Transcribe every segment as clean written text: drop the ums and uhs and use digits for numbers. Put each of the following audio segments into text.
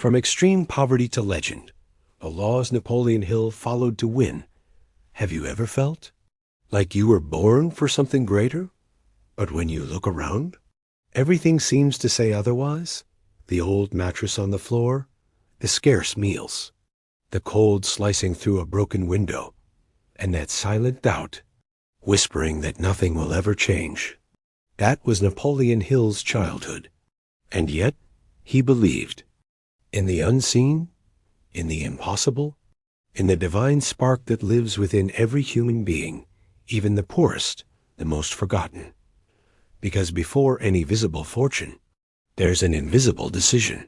From extreme poverty to legend, the laws Napoleon Hill followed to win. Have you ever felt like you were born for something greater? But when you look around, everything seems to say otherwise. The old mattress on the floor, the scarce meals, the cold slicing through a broken window, and that silent doubt, whispering that nothing will ever change. That was Napoleon Hill's childhood. And yet, he believed in the unseen, in the impossible, in the divine spark that lives within every human being, even the poorest, the most forgotten. Because before any visible fortune, there's an invisible decision.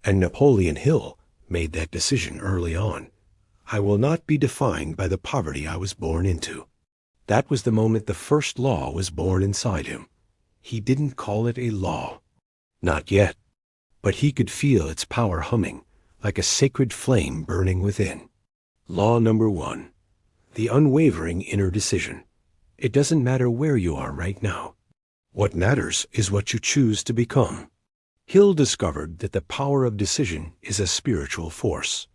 And Napoleon Hill made that decision early on. I will not be defined by the poverty I was born into. That was the moment the first law was born inside him. He didn't call it a law. Not yet. But he could feel its power humming, like a sacred flame burning within. Law number 1. The unwavering inner decision. It doesn't matter where you are right now. What matters is what you choose to become. Hill discovered that the power of decision is a spiritual force.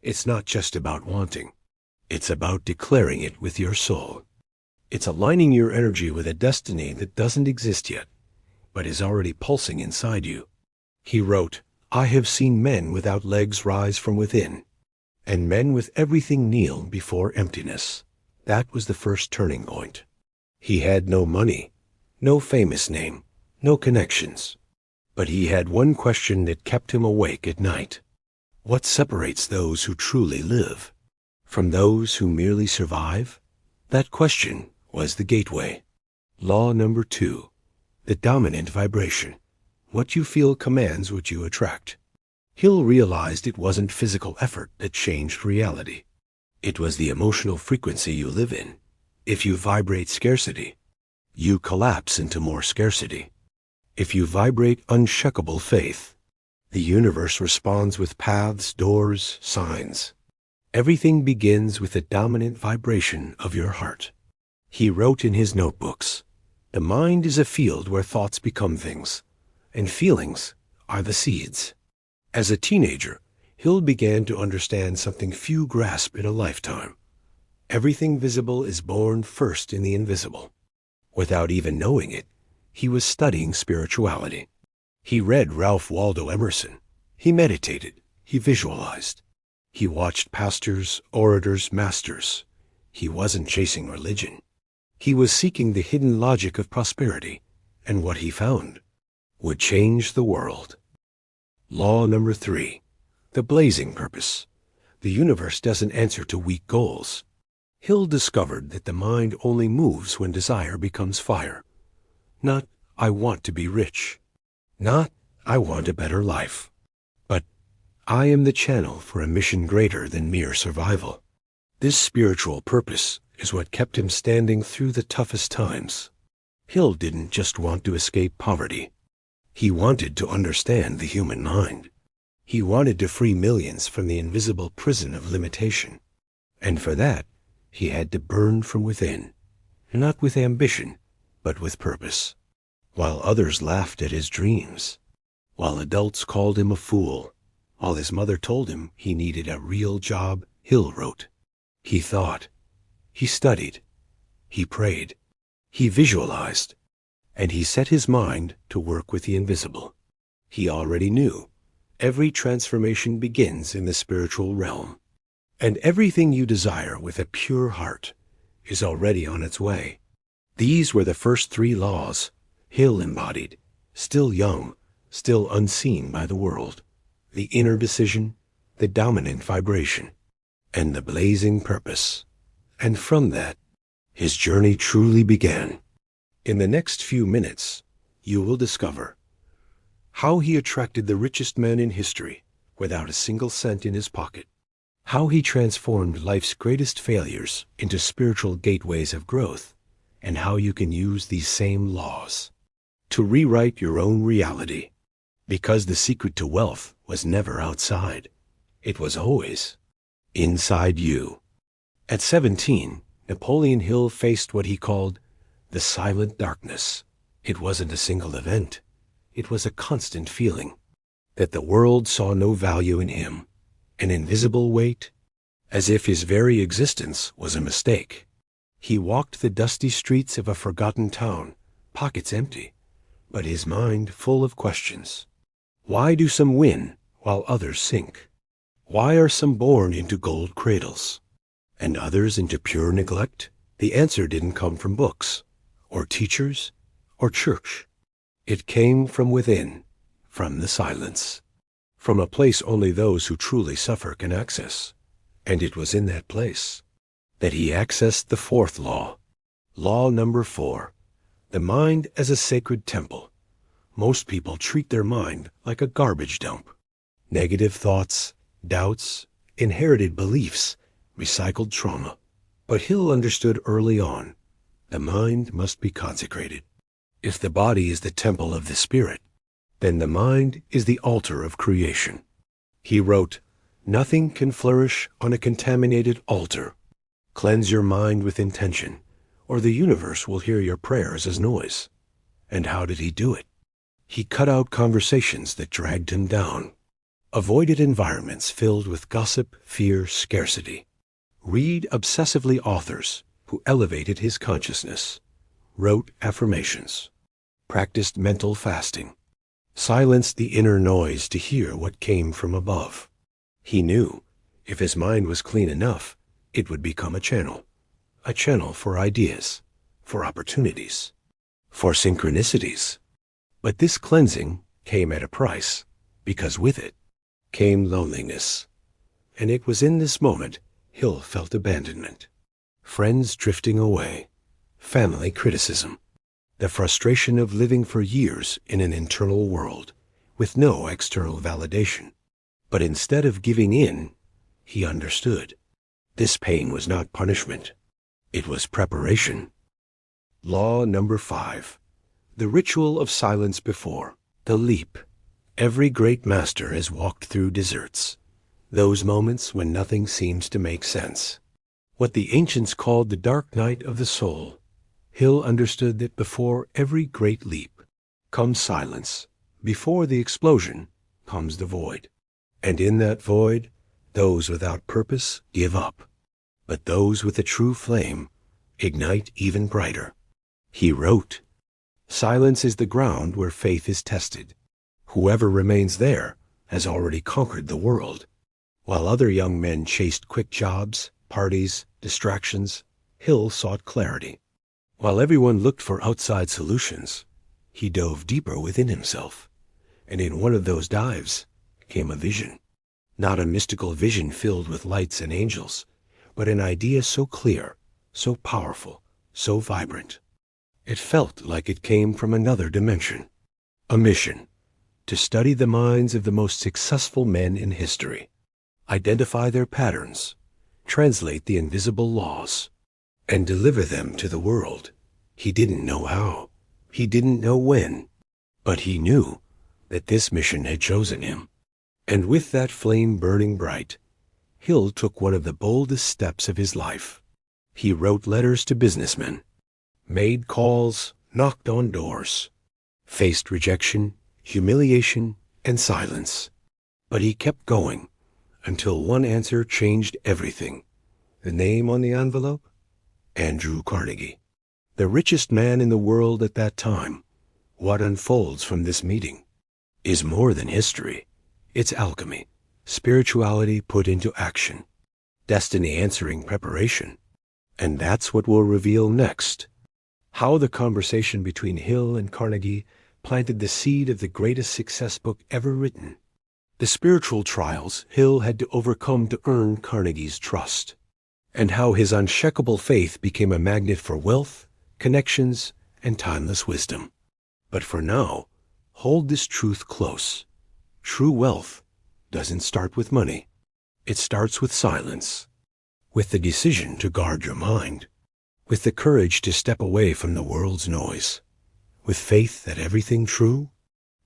It's not just about wanting. It's about declaring it with your soul. It's aligning your energy with a destiny that doesn't exist yet, but is already pulsing inside you. He wrote, "I have seen men without legs rise from within, and men with everything kneel before emptiness." That was the first turning point. He had no money, no famous name, no connections. But he had one question that kept him awake at night. What separates those who truly live from those who merely survive? That question was the gateway. Law number 2. The dominant vibration. What you feel commands what you attract. Hill realized it wasn't physical effort that changed reality. It was the emotional frequency you live in. If you vibrate scarcity, you collapse into more scarcity. If you vibrate unshakable faith, the universe responds with paths, doors, signs. Everything begins with the dominant vibration of your heart. He wrote in his notebooks, "The mind is a field where thoughts become things, and feelings are the seeds." As a teenager, Hill began to understand something few grasp in a lifetime. Everything visible is born first in the invisible. Without even knowing it, he was studying spirituality. He read Ralph Waldo Emerson. He meditated. He visualized. He watched pastors, orators, masters. He wasn't chasing religion. He was seeking the hidden logic of prosperity, and what he found would change the world. Law number 3. The blazing purpose. The universe doesn't answer to weak goals. Hill discovered that the mind only moves when desire becomes fire. Not, "I want to be rich." Not, "I want a better life." But, "I am the channel for a mission greater than mere survival." This spiritual purpose is what kept him standing through the toughest times. Hill didn't just want to escape poverty. He wanted to understand the human mind. He wanted to free millions from the invisible prison of limitation. And for that, he had to burn from within, not with ambition, but with purpose. While others laughed at his dreams, while adults called him a fool, while his mother told him he needed a real job, Hill wrote. He thought, he studied, he prayed, he visualized, and he set his mind to work with the invisible. He already knew every transformation begins in the spiritual realm, and everything you desire with a pure heart is already on its way. These were the first 3 laws Hill embodied, still young, still unseen by the world. The inner decision, the dominant vibration, and the blazing purpose. And from that, his journey truly began. In the next few minutes, you will discover how he attracted the richest men in history without a single cent in his pocket, how he transformed life's greatest failures into spiritual gateways of growth, and how you can use these same laws to rewrite your own reality. Because the secret to wealth was never outside. It was always inside you. At 17, Napoleon Hill faced what he called the silent darkness. It wasn't a single event. It was a constant feeling. that the world saw no value in him, an invisible weight, as if his very existence was a mistake. He walked the dusty streets of a forgotten town, pockets empty, but his mind full of questions. Why do some win while others sink? Why are some born into gold cradles, and others into pure neglect? The answer didn't come from books, or teachers, or church. It came from within, from the silence, from a place only those who truly suffer can access. And it was in that place that he accessed the fourth law. Law number 4, the mind as a sacred temple. Most people treat their mind like a garbage dump. Negative thoughts, doubts, inherited beliefs, recycled trauma. But Hill understood early on, the mind must be consecrated. If the body is the temple of the spirit, then the mind is the altar of creation. He wrote, "Nothing can flourish on a contaminated altar. Cleanse your mind with intention, or the universe will hear your prayers as noise." And how did he do it? He cut out conversations that dragged him down, avoided environments filled with gossip, fear, scarcity. Read obsessively authors who elevated his consciousness, wrote affirmations, practiced mental fasting, silenced the inner noise to hear what came from above. He knew if his mind was clean enough, it would become a channel for ideas, for opportunities, for synchronicities. But this cleansing came at a price, because with it came loneliness. And it was in this moment Hill felt abandonment. Friends drifting away, family criticism, the frustration of living for years in an internal world with no external validation. But instead of giving in, he understood. This pain was not punishment. It was preparation. Law number 5, the ritual of silence before, the leap. Every great master has walked through deserts, those moments when nothing seems to make sense. What the ancients called the dark night of the soul. Hill understood that before every great leap comes silence. Before the explosion comes the void. And in that void, those without purpose give up. But those with a true flame ignite even brighter. He wrote, "Silence is the ground where faith is tested. Whoever remains there has already conquered the world." While other young men chased quick jobs, parties, distractions, Hill sought clarity. While everyone looked for outside solutions, he dove deeper within himself. And in one of those dives came a vision. Not a mystical vision filled with lights and angels, but an idea so clear, so powerful, so vibrant. It felt like it came from another dimension. A mission to study the minds of the most successful men in history, identify their patterns, translate the invisible laws, and deliver them to the world. He didn't know how, he didn't know when, but he knew that this mission had chosen him. And with that flame burning bright, Hill took one of the boldest steps of his life. He wrote letters to businessmen, made calls, knocked on doors, faced rejection, humiliation, and silence. But he kept going until one answer changed everything. The name on the envelope? Andrew Carnegie, the richest man in the world at that time. What unfolds from this meeting is more than history. It's alchemy, spirituality put into action, destiny answering preparation. And that's what we'll reveal next. How the conversation between Hill and Carnegie planted the seed of the greatest success book ever written. The spiritual trials Hill had to overcome to earn Carnegie's trust. And how his unshakable faith became a magnet for wealth, connections, and timeless wisdom. But for now, hold this truth close. True wealth doesn't start with money. It starts with silence, with the decision to guard your mind, with the courage to step away from the world's noise, with faith that everything true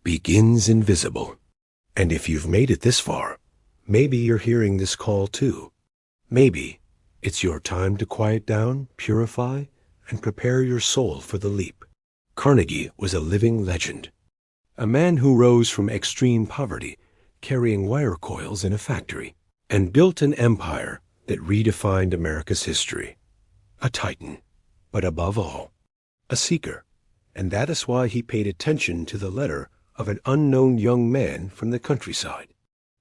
begins invisible. And if you've made it this far, maybe you're hearing this call too. Maybe it's your time to quiet down, purify, and prepare your soul for the leap. Carnegie was a living legend. A man who rose from extreme poverty carrying wire coils in a factory, and built an empire that redefined America's history. A titan, but above all, a seeker. And that is why he paid attention to the letter of an unknown young man from the countryside,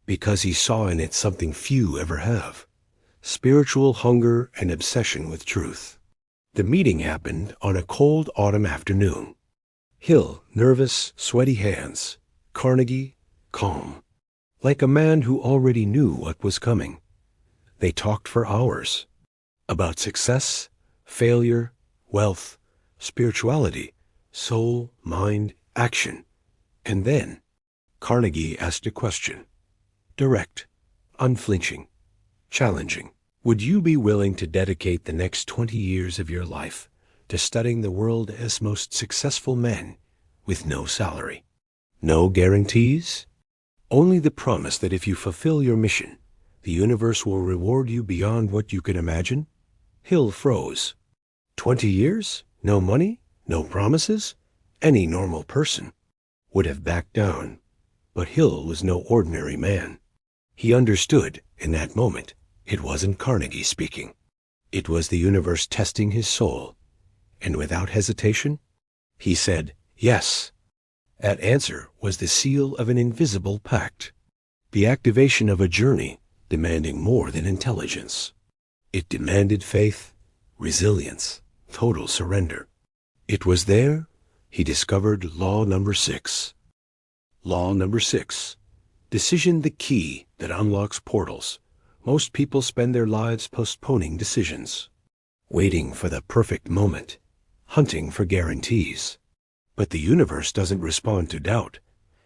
because he saw in it something few ever have: spiritual hunger and obsession with truth. The meeting happened on a cold autumn afternoon. Hill, nervous, sweaty hands. Carnegie, calm, like a man who already knew what was coming. They talked for hours about success, failure, wealth, spirituality, soul, mind, action. And then Carnegie asked a question, direct, unflinching, challenging. Would you be willing to dedicate the next 20 years of your life to studying the world's most successful men with no salary? No guarantees? Only the promise that if you fulfill your mission, the universe will reward you beyond what you can imagine? Hill froze. 20 years? No money? No promises? Any normal person would have backed down. But Hill was no ordinary man. He understood in that moment it wasn't Carnegie speaking. It was the universe testing his soul. And without hesitation, he said, yes. That answer was the seal of an invisible pact, the activation of a journey demanding more than intelligence. It demanded faith, resilience, total surrender. It was there he discovered law number 6. Law number 6. Decision the key that unlocks portals. Most people spend their lives postponing decisions, waiting for the perfect moment, hunting for guarantees. But the universe doesn't respond to doubt.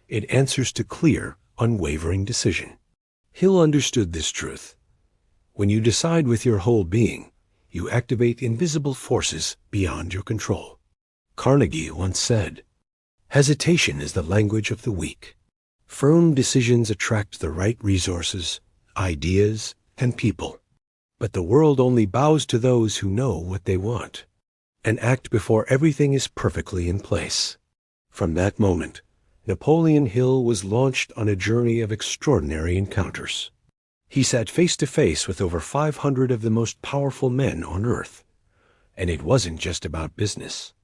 It answers to clear, unwavering decision. Hill understood this truth. When you decide with your whole being, you activate invisible forces beyond your control. Carnegie once said, hesitation is the language of the weak. Firm decisions attract the right resources, ideas, and people. But the world only bows to those who know what they want and act before everything is perfectly in place. From that moment, Napoleon Hill was launched on a journey of extraordinary encounters. He sat face to face with over 500 of the most powerful men on earth. And it wasn't just about business.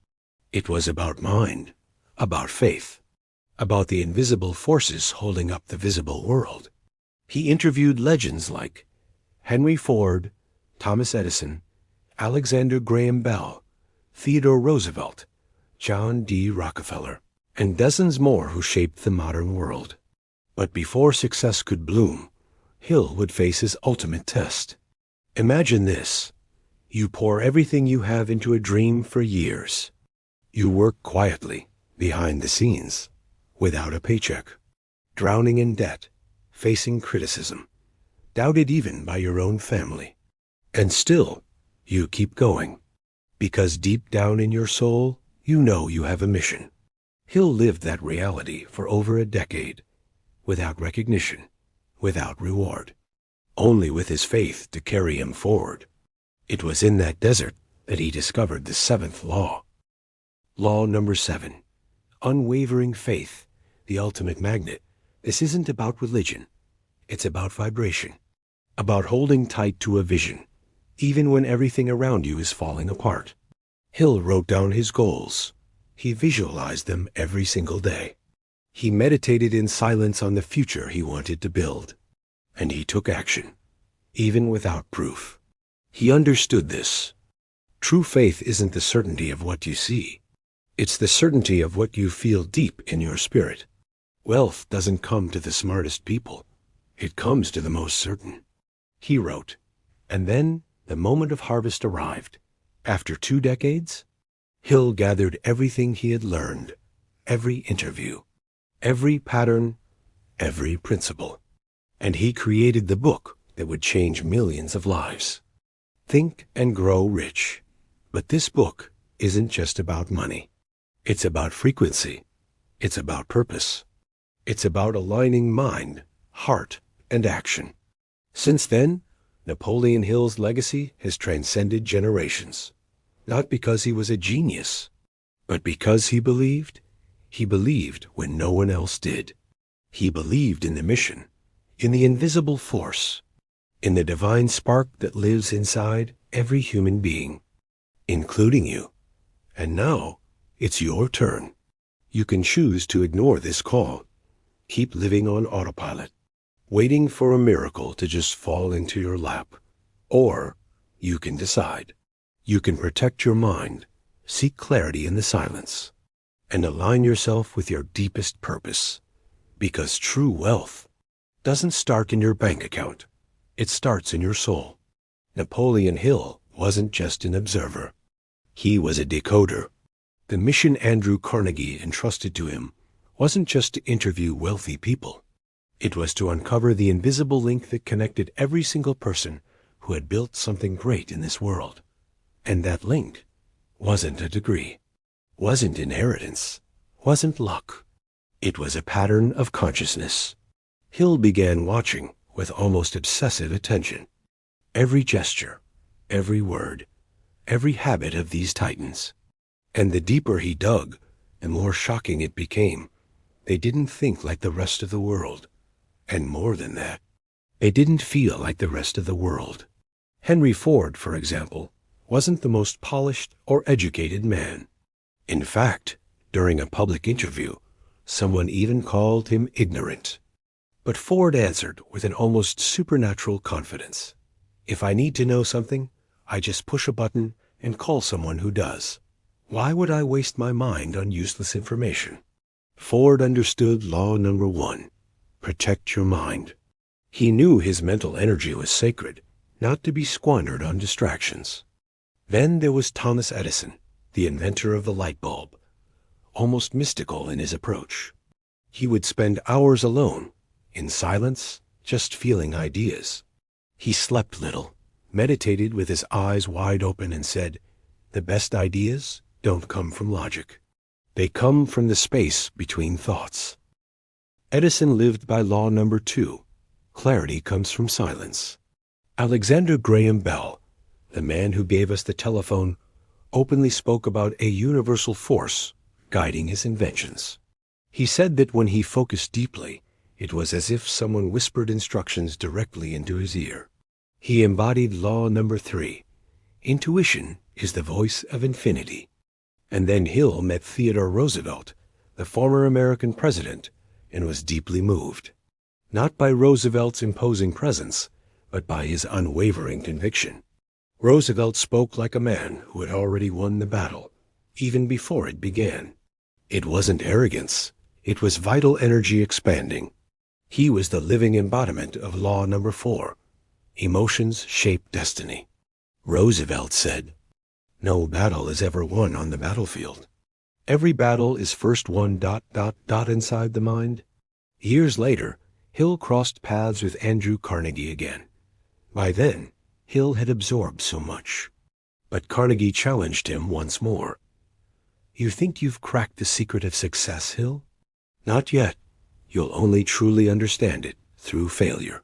It was about mind, about faith, about the invisible forces holding up the visible world. He interviewed legends like Henry Ford, Thomas Edison, Alexander Graham Bell, Theodore Roosevelt, John D. Rockefeller, and dozens more who shaped the modern world. But before success could bloom, Hill would face his ultimate test. Imagine this. You pour everything you have into a dream for years. You work quietly, behind the scenes, without a paycheck, drowning in debt, facing criticism, doubted even by your own family. And still, you keep going, because deep down in your soul, you know you have a mission. Hill lived that reality for over a decade, without recognition, without reward, only with his faith to carry him forward. It was in that desert that he discovered the 7th law. Law number 7. Unwavering faith, the ultimate magnet. This isn't about religion. It's about vibration, about holding tight to a vision, even when everything around you is falling apart. Hill wrote down his goals. He visualized them every single day. He meditated in silence on the future he wanted to build. And he took action, even without proof. He understood this. True faith isn't the certainty of what you see. It's the certainty of what you feel deep in your spirit. Wealth doesn't come to the smartest people. It comes to the most certain. He wrote, and then the moment of harvest arrived. After 2 decades, Hill gathered everything he had learned, every interview, every pattern, every principle. And he created the book that would change millions of lives. Think and Grow Rich. But this book isn't just about money. It's about frequency. It's about purpose. It's about aligning mind, heart, and action. Since then, Napoleon Hill's legacy has transcended generations. Not because he was a genius, but because he believed when no one else did. He believed in the mission, in the invisible force, in the divine spark that lives inside every human being, including you. And now, it's your turn. You can choose to ignore this call, keep living on autopilot, waiting for a miracle to just fall into your lap. Or you can decide. You can protect your mind, seek clarity in the silence, and align yourself with your deepest purpose. Because true wealth doesn't start in your bank account. It starts in your soul. Napoleon Hill wasn't just an observer. He was a decoder. The mission Andrew Carnegie entrusted to him wasn't just to interview wealthy people. It was to uncover the invisible link that connected every single person who had built something great in this world. And that link wasn't a degree, wasn't inheritance, wasn't luck. It was a pattern of consciousness. Hill began watching with almost obsessive attention. Every gesture, every word, every habit of these titans. And the deeper he dug, the more shocking it became. They didn't think like the rest of the world. And more than that, they didn't feel like the rest of the world. Henry Ford, for example, wasn't the most polished or educated man. In fact, during a public interview, someone even called him ignorant. But Ford answered with an almost supernatural confidence. If I need to know something, I just push a button and call someone who does. Why would I waste my mind on useless information? Ford understood law number 1. Protect your mind. He knew his mental energy was sacred, not to be squandered on distractions. Then there was Thomas Edison, the inventor of the light bulb, almost mystical in his approach. He would spend hours alone, in silence, just feeling ideas. He slept little, meditated with his eyes wide open, and said, "The best ideas don't come from logic. They come from the space between thoughts." Edison lived by law number 2. Clarity comes from silence. Alexander Graham Bell, the man who gave us the telephone, openly spoke about a universal force guiding his inventions. He said that when he focused deeply, it was as if someone whispered instructions directly into his ear. He embodied law number 3. Intuition is the voice of infinity. And then Hill met Theodore Roosevelt, the former American president, and was deeply moved. Not by Roosevelt's imposing presence, but by his unwavering conviction. Roosevelt spoke like a man who had already won the battle, even before it began. It wasn't arrogance. It was vital energy expanding. He was the living embodiment of law number 4. Emotions shape destiny. Roosevelt said, "No battle is ever won on the battlefield. Every battle is first won ... inside the mind." Years later, Hill crossed paths with Andrew Carnegie again. By then, Hill had absorbed so much. But Carnegie challenged him once more. "You think you've cracked the secret of success, Hill? Not yet. You'll only truly understand it through failure."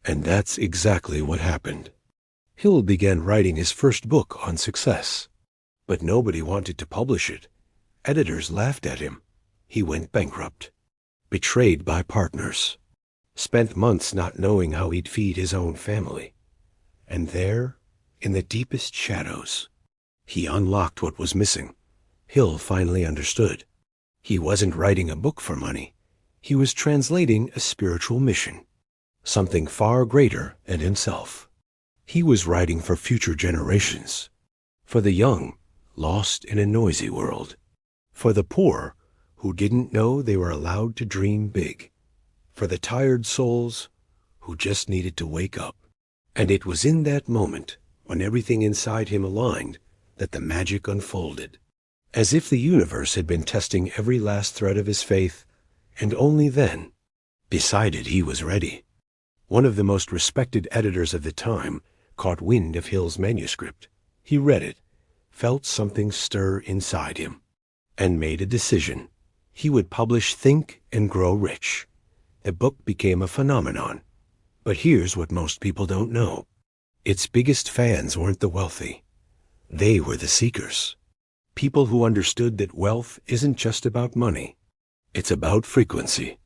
And that's exactly what happened. Hill began writing his first book on success. But nobody wanted to publish it. Editors laughed at him. He went bankrupt. Betrayed by partners. Spent months not knowing how he'd feed his own family. And there, in the deepest shadows, he unlocked what was missing. Hill finally understood. He wasn't writing a book for money. He was translating a spiritual mission. Something far greater than himself. He was writing for future generations. For the young, lost in a noisy world. For the poor, who didn't know they were allowed to dream big. For the tired souls who just needed to wake up. And it was in that moment, when everything inside him aligned, that the magic unfolded. As if the universe had been testing every last thread of his faith, and only then decided he was ready. One of the most respected editors of the time caught wind of Hill's manuscript. He read it, felt something stir inside him, and made a decision. He would publish Think and Grow Rich. The book became a phenomenon. But here's what most people don't know. Its biggest fans weren't the wealthy. They were the seekers. People who understood that wealth isn't just about money. It's about frequency.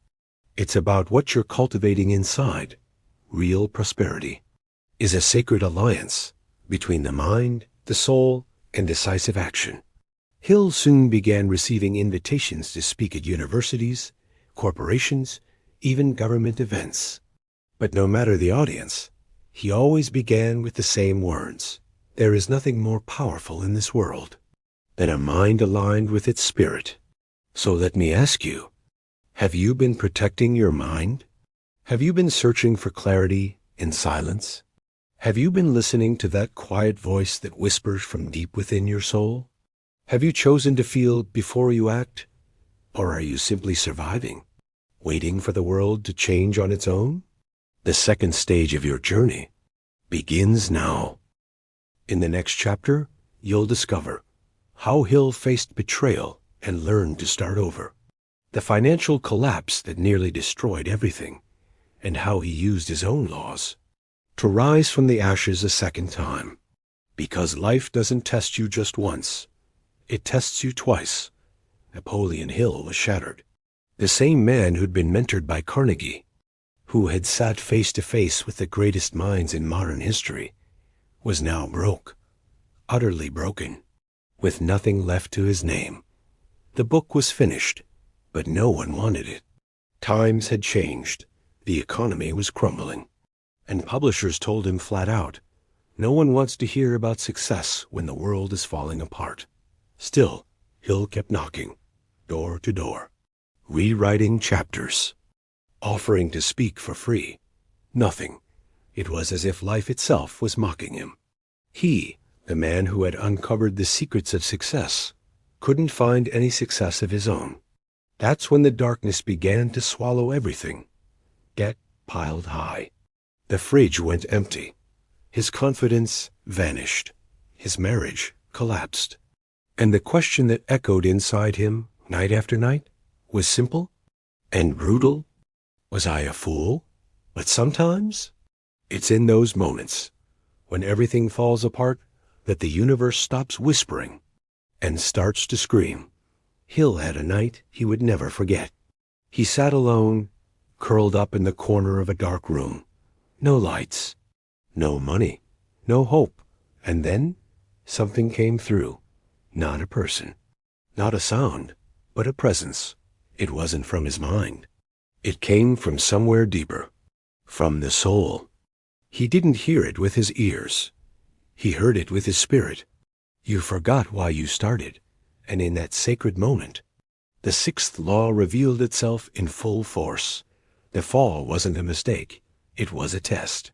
It's about what you're cultivating inside. Real prosperity is a sacred alliance between the mind, the soul, and decisive action. Hill soon began receiving invitations to speak at universities, corporations, even government events. But no matter the audience, he always began with the same words. There is nothing more powerful in this world than a mind aligned with its spirit. So let me ask you, have you been protecting your mind? Have you been searching for clarity in silence? Have you been listening to that quiet voice that whispers from deep within your soul? Have you chosen to feel before you act? Or are you simply surviving, waiting for the world to change on its own? The second stage of your journey begins now. In the next chapter, you'll discover how Hill faced betrayal and learned to start over, the financial collapse that nearly destroyed everything, and how he used his own laws to rise from the ashes a second time. Because life doesn't test you just once, it tests you twice. Napoleon Hill was shattered. The same man who'd been mentored by Carnegie, who had sat face to face with the greatest minds in modern history, was now broke, utterly broken, with nothing left to his name. The book was finished, but no one wanted it. Times had changed. The economy was crumbling. And publishers told him flat out, no one wants to hear about success when the world is falling apart. Still, Hill kept knocking, door to door, rewriting chapters, offering to speak for free. Nothing. It was as if life itself was mocking him. He, the man who had uncovered the secrets of success, couldn't find any success of his own. That's when the darkness began to swallow everything. Debt piled high. The fridge went empty. His confidence vanished. His marriage collapsed. And the question that echoed inside him night after night was simple and brutal. Was I a fool? But sometimes it's in those moments when everything falls apart that the universe stops whispering and starts to scream. Hill had a night he would never forget. He sat alone, curled up in the corner of a dark room. No lights, no money, no hope. And then something came through. Not a person, not a sound, but a presence. It wasn't from his mind. It came from somewhere deeper, from the soul. He didn't hear it with his ears. He heard it with his spirit. You forgot why you started, and in that sacred moment, the sixth law revealed itself in full force. The fall wasn't a mistake. It was a test.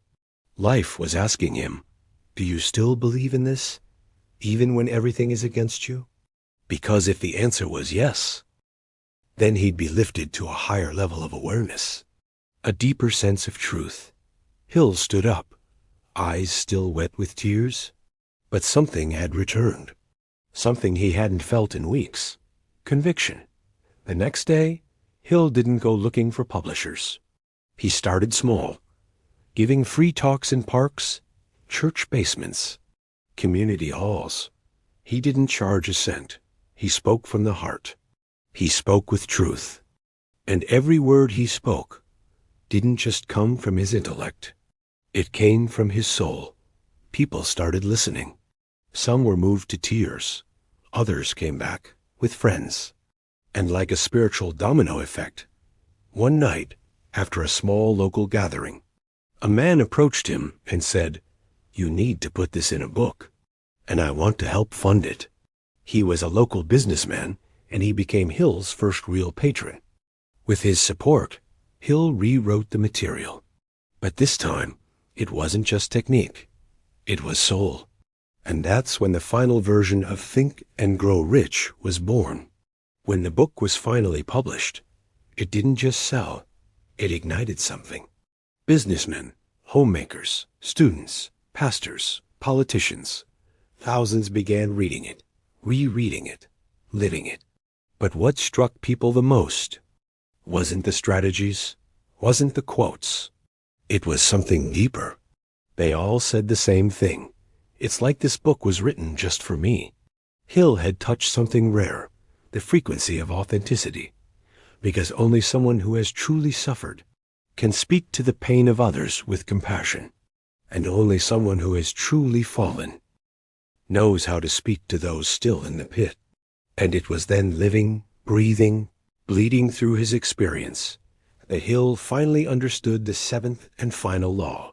Life was asking him, do you still believe in this, even when everything is against you? Because if the answer was yes, then he'd be lifted to a higher level of awareness, a deeper sense of truth. Hill stood up, eyes still wet with tears, but something had returned, something he hadn't felt in weeks, conviction. The next day, Hill didn't go looking for publishers. He started small, giving free talks in parks, church basements, community halls. He didn't charge a cent. He spoke from the heart. He spoke with truth. And every word he spoke didn't just come from his intellect. It came from his soul. People started listening. Some were moved to tears. Others came back with friends. And like a spiritual domino effect, one night, after a small local gathering, a man approached him and said, you need to put this in a book, and I want to help fund it. He was a local businessman, and he became Hill's first real patron. With his support, Hill rewrote the material. But this time, it wasn't just technique. It was soul. And that's when the final version of Think and Grow Rich was born. When the book was finally published, it didn't just sell. It ignited something. Businessmen, homemakers, students, pastors, politicians, thousands began reading it, rereading it, living it. But what struck people the most wasn't the strategies, wasn't the quotes. It was something deeper. They all said the same thing. It's like this book was written just for me. Hill had touched something rare, the frequency of authenticity. because only someone who has truly suffered can speak to the pain of others with compassion, and only someone who has truly fallen knows how to speak to those still in the pit. And it was then living, breathing, bleeding through his experience that Hill finally understood the seventh and final law.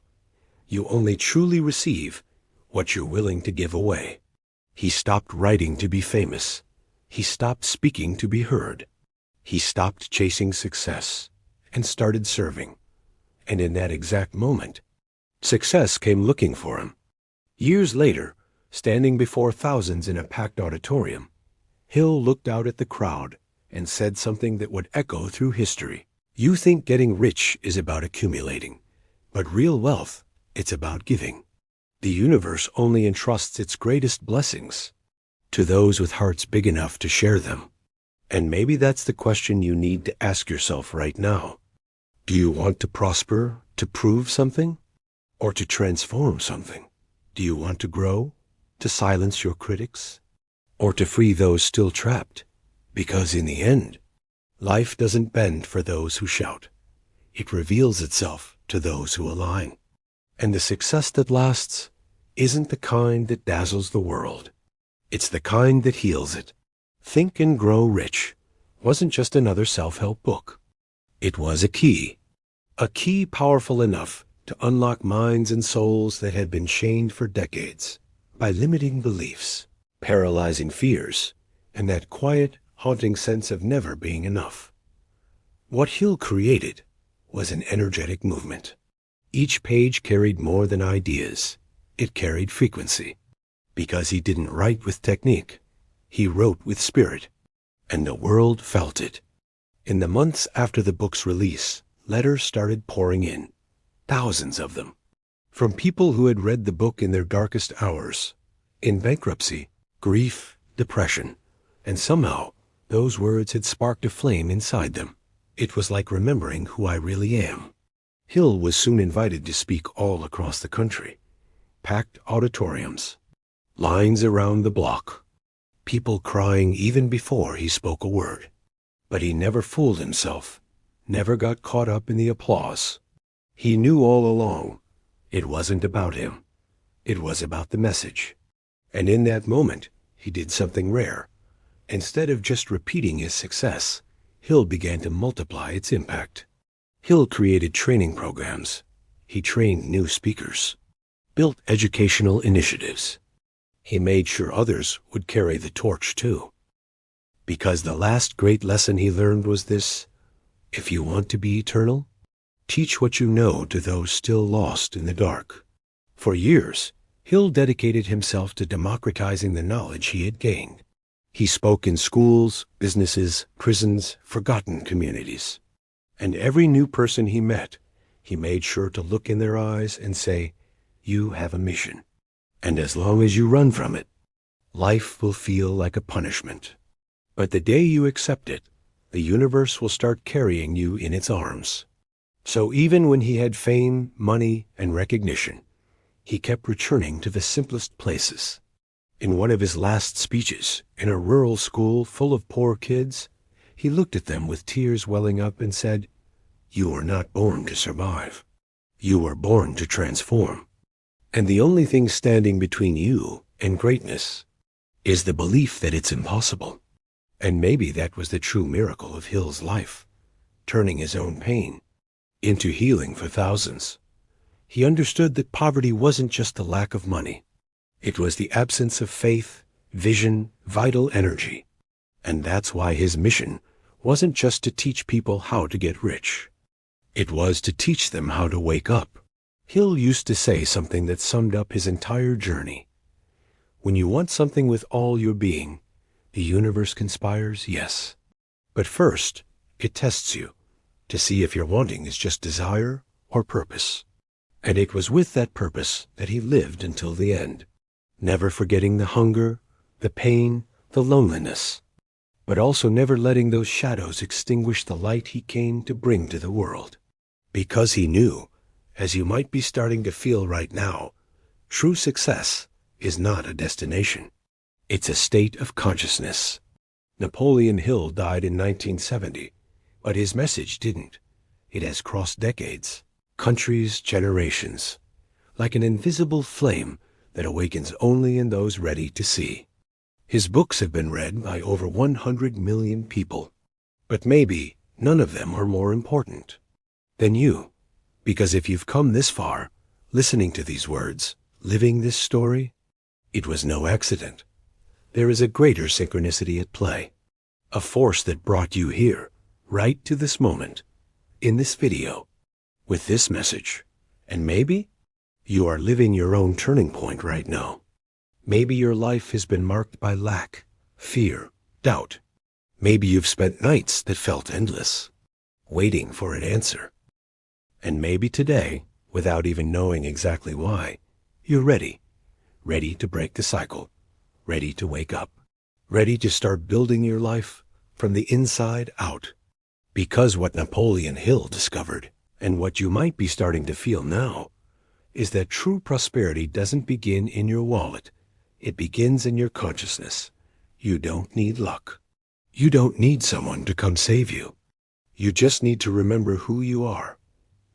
You only truly receive what you're willing to give away. He stopped writing to be famous. He stopped speaking to be heard. He stopped chasing success and started serving. And in that exact moment, success came looking for him. Years later, standing before thousands in a packed auditorium, Hill looked out at the crowd and said something that would echo through history. You think getting rich is about accumulating, but real wealth, it's about giving. The universe only entrusts its greatest blessings to those with hearts big enough to share them. And maybe that's the question you need to ask yourself right now. Do you want to prosper, to prove something, or to transform something? Do you want to grow, to silence your critics, or to free those still trapped? Because in the end, life doesn't bend for those who shout. It reveals itself to those who align. And the success that lasts isn't the kind that dazzles the world. It's the kind that heals it. Think and Grow Rich wasn't just another self-help book. It was a key powerful enough to unlock minds and souls that had been chained for decades by limiting beliefs, paralyzing fears, and that quiet, haunting sense of never being enough. What Hill created was an energetic movement. Each page carried more than ideas. It carried frequency. Because he didn't write with technique, he wrote with spirit, and the world felt it. In the months after the book's release, letters started pouring in, thousands of them, from people who had read the book in their darkest hours, in bankruptcy, grief, depression, and somehow those words had sparked a flame inside them. It was like remembering who I really am. Hill was soon invited to speak all across the country. Packed auditoriums, lines around the block, people crying even before he spoke a word. But he never fooled himself, never got caught up in the applause. He knew all along it wasn't about him. It was about the message. And in that moment, he did something rare. Instead of just repeating his success, Hill began to multiply its impact. Hill created training programs. He trained new speakers, built educational initiatives. He made sure others would carry the torch too. Because the last great lesson he learned was this: if you want to be eternal, teach what you know to those still lost in the dark. For years, Hill dedicated himself to democratizing the knowledge he had gained. He spoke in schools, businesses, prisons, forgotten communities. And every new person he met, he made sure to look in their eyes and say, "You have a mission. And as long as you run from it, life will feel like a punishment. But the day you accept it, the universe will start carrying you in its arms." So even when he had fame, money, and recognition, he kept returning to the simplest places. In one of his last speeches, in a rural school full of poor kids, he looked at them with tears welling up and said, "You were not born to survive. You were born to transform. And the only thing standing between you and greatness is the belief that it's impossible." And maybe that was the true miracle of Hill's life, turning his own pain into healing for thousands. He understood that poverty wasn't just the lack of money. It was the absence of faith, vision, vital energy. And that's why his mission wasn't just to teach people how to get rich. It was to teach them how to wake up. Hill used to say something that summed up his entire journey. When you want something with all your being, the universe conspires, yes. But first, it tests you to see if your wanting is just desire or purpose. And it was with that purpose that he lived until the end, never forgetting the hunger, the pain, the loneliness, but also never letting those shadows extinguish the light he came to bring to the world. Because he knew, as you might be starting to feel right now, true success is not a destination. It's a state of consciousness. Napoleon Hill died in 1970, But his message didn't. It has crossed decades, countries, generations, like an invisible flame that awakens only in those ready to see. His books have been read by over 100 million people, but maybe none of them are more important than you. Because if you've come this far, listening to these words, living this story, it was no accident. There is a greater synchronicity at play, a force that brought you here, right to this moment, in this video, with this message. And maybe you are living your own turning point right now. Maybe your life has been marked by lack, fear, doubt. Maybe you've spent nights that felt endless, waiting for an answer. And maybe today, without even knowing exactly why, you're ready to break the cycle, ready to wake up, ready to start building your life from the inside out. Because what Napoleon Hill discovered, and what you might be starting to feel now, is that true prosperity doesn't begin in your wallet. It begins in your consciousness. You don't need luck. You don't need someone to come save you. You just need to remember who you are.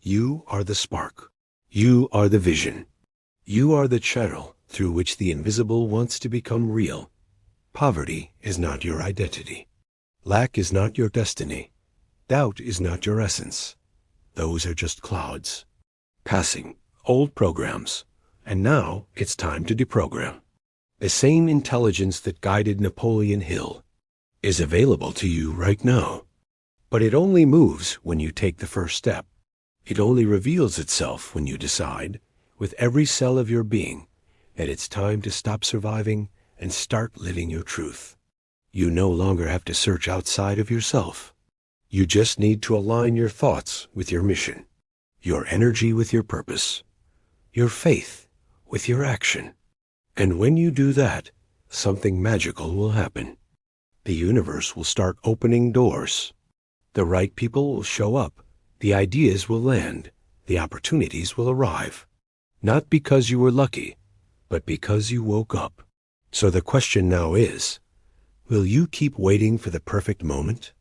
You are the spark. You are the vision. You are the channel through which the invisible wants to become real. Poverty is not your identity. Lack is not your destiny. Doubt is not your essence. Those are just clouds, passing, old programs. And now it's time to deprogram. The same intelligence that guided Napoleon Hill is available to you right now. But it only moves when you take the first step. It only reveals itself when you decide, with every cell of your being, that it's time to stop surviving and start living your truth. You no longer have to search outside of yourself. You just need to align your thoughts with your mission, your energy with your purpose, your faith with your action. And when you do that, something magical will happen. The universe will start opening doors. The right people will show up. The ideas will land. The opportunities will arrive. Not because you were lucky, but because you woke up. So the question now is, will you keep waiting for the perfect moment?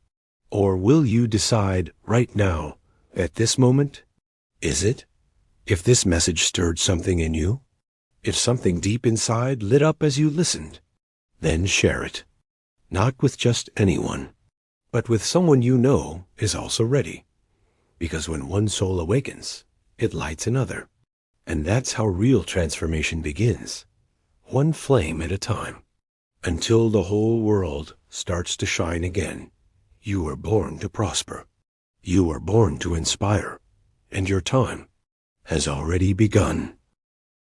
Or will you decide right now, at this moment, is it? If this message stirred something in you, if something deep inside lit up as you listened, then share it. Not with just anyone, but with someone you know is also ready. Because when one soul awakens, it lights another. And that's how real transformation begins, one flame at a time, until the whole world starts to shine again. You were born to prosper. You were born to inspire. And your time has already begun.